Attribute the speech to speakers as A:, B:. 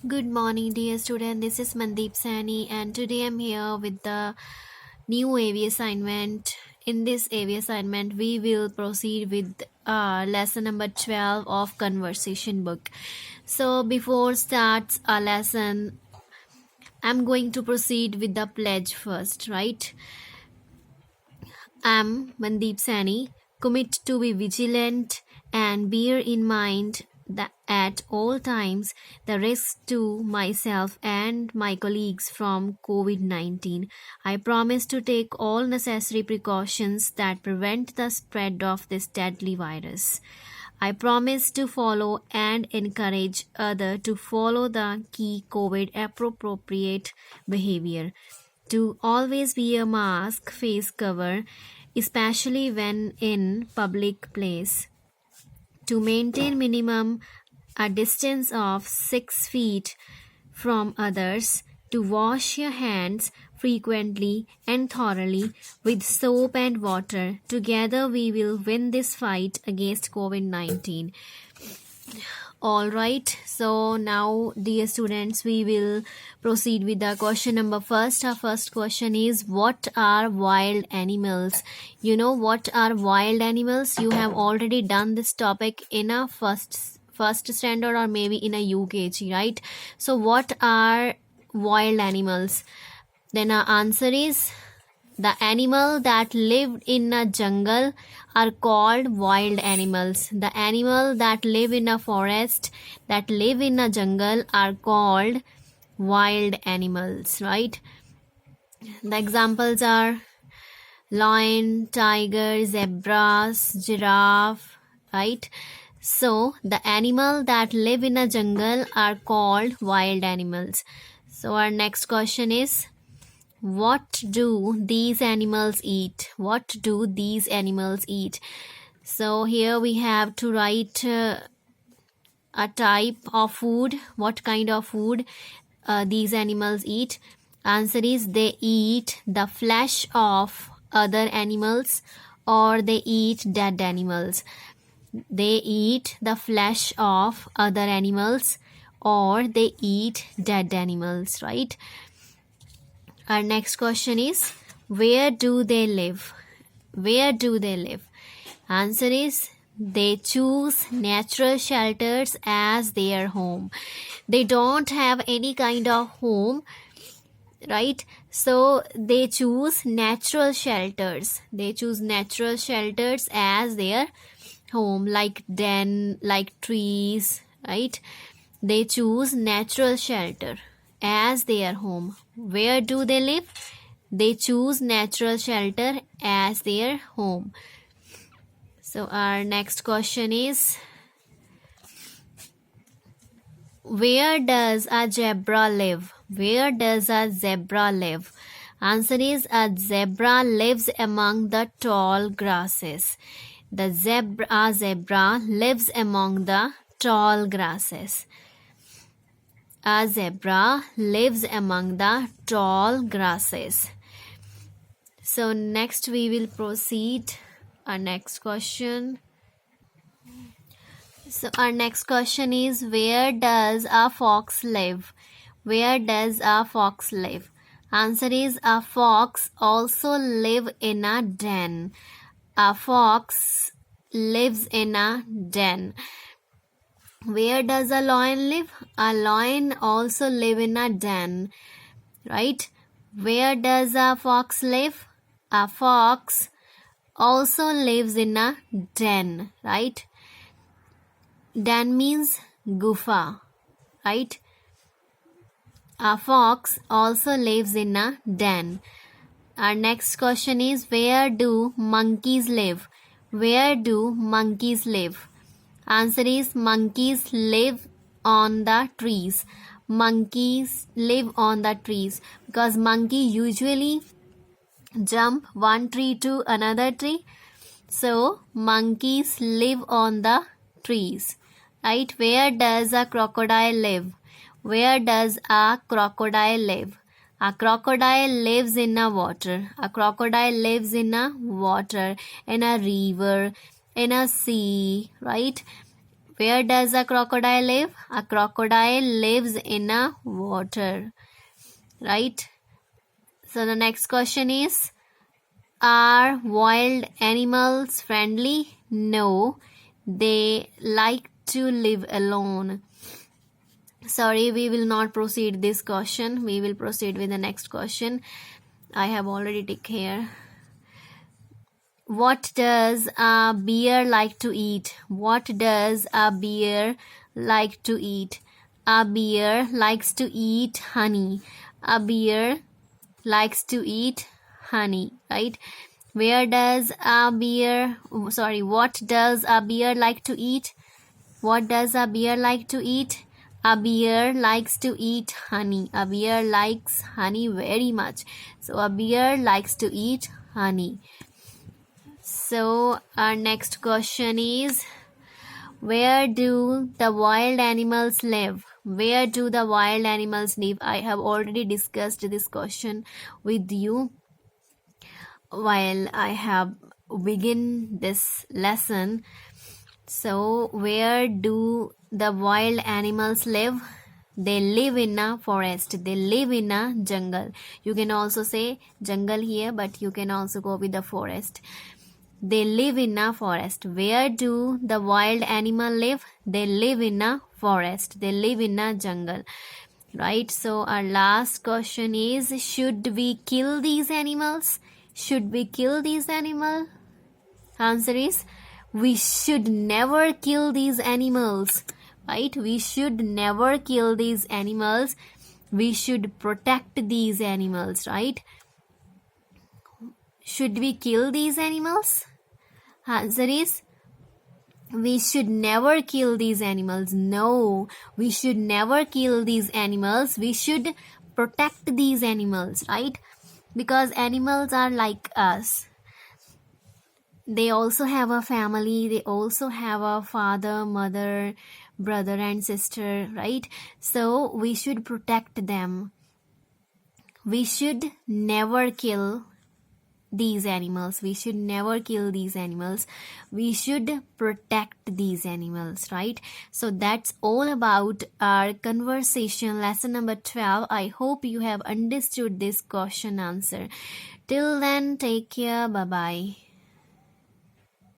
A: Good morning, dear student. This is Mandeep Sani, and today I'm here with the new AV assignment. In this AV assignment, we will proceed with lesson number 12 of conversation book. So, before starts our lesson, I'm going to proceed with the pledge first, right? I'm Mandeep Sani. Commit to be vigilant and bear in mind that at all times the risks to myself and my colleagues from COVID 19. I promise to take all necessary precautions that prevent the spread of this deadly virus. I promise to follow and encourage others to follow the key COVID appropriate behavior, to always wear a mask, face cover, especially when in public place, to maintain minimum a distance of 6 feet from others, to wash your hands frequently and thoroughly with soap and water. Together we will win this fight against COVID-19. Alright, so now dear students, we will proceed with the question number first. Our first question is, what are wild animals? You know what are wild animals? You have already done this topic in a first standard or maybe in a UKG, right? So what are wild animals? Then our answer is, the animal that lived in a jungle are called wild animals. The animal that live in a forest, that live in a jungle are called wild animals, right? The examples are lion, tiger, zebras, giraffe, right? So the animal that live in a jungle are called wild animals. So our next question is, what do these animals eat? What do these animals eat? So here we have to write a type of food. What kind of food these animals eat? Answer is, they eat the flesh of other animals, or they eat dead animals. They eat the flesh of other animals, or they eat dead animals, right? Our next question is, where do they live? Where do they live? Answer is, they choose natural shelters as their home. They don't have any kind of home, right? So they choose natural shelters. They choose natural shelters as their home, like den, like trees, right? They choose natural shelter as their home. Where do they live? They choose natural shelter as their home. So our next question is, where does a zebra live? Where does a zebra live? Answer is, a zebra lives among the tall grasses. A zebra lives among the tall grasses. A zebra lives among the tall grasses. So next we will proceed our next question. So our next question is, where does a fox live? Where does a fox live? Answer is, a fox also live in a den. A fox lives in a den. Where does a lion live? A lion also live in a den, right? Where does a fox live? A fox also lives in a den, right? Den means gufa, right? A fox also lives in a den. Our next question is, where do monkeys live? Where do monkeys live? Answer is, monkeys live on the trees. Monkeys live on the trees because monkey usually jump one tree to another tree. So monkeys live on the trees, right? Where does a crocodile live? Where does a crocodile live? A crocodile lives in a water. A crocodile lives in a water, in a river, in a sea, right? Where does a crocodile live? A crocodile lives in a water, right? So the next question is, are wild animals friendly? No, they like to live alone. Sorry, we will not proceed this question. We will proceed with the next question. I have already ticked here. What does a bear like to eat? What does a bear like to eat? A bear likes to eat honey. A bear likes to eat honey, right? Where does a bear, sorry, what does a bear like to eat? What does a bear like to eat? A bear likes to eat honey. A bear likes honey very much. So a bear likes to eat honey. So our next question is, where do the wild animals live? Where do the wild animals live? I have already discussed this question with you while I have begun this lesson. So where do the wild animals live? They live in a forest. They live in a jungle. You can also say jungle here, but you can also go with the forest. They live in a forest. Where do the wild animal live? They live in a forest. They live in a jungle. Right? So our last question is, should we kill these animals? Should we kill these animals? Answer is, we should never kill these animals. Right? We should never kill these animals. We should protect these animals, right? Should we kill these animals? Answer is, we should never kill these animals. No, we should never kill these animals. We should protect these animals, right? Because animals are like us. They also have a family. They also have a father, mother, brother and sister, right? So we should protect them. We should never kill these animals. We should never kill these animals. We should protect these animals, right? So that's all about our conversation, lesson number 12. I hope you have understood this question answer. Till then, take care. Bye bye.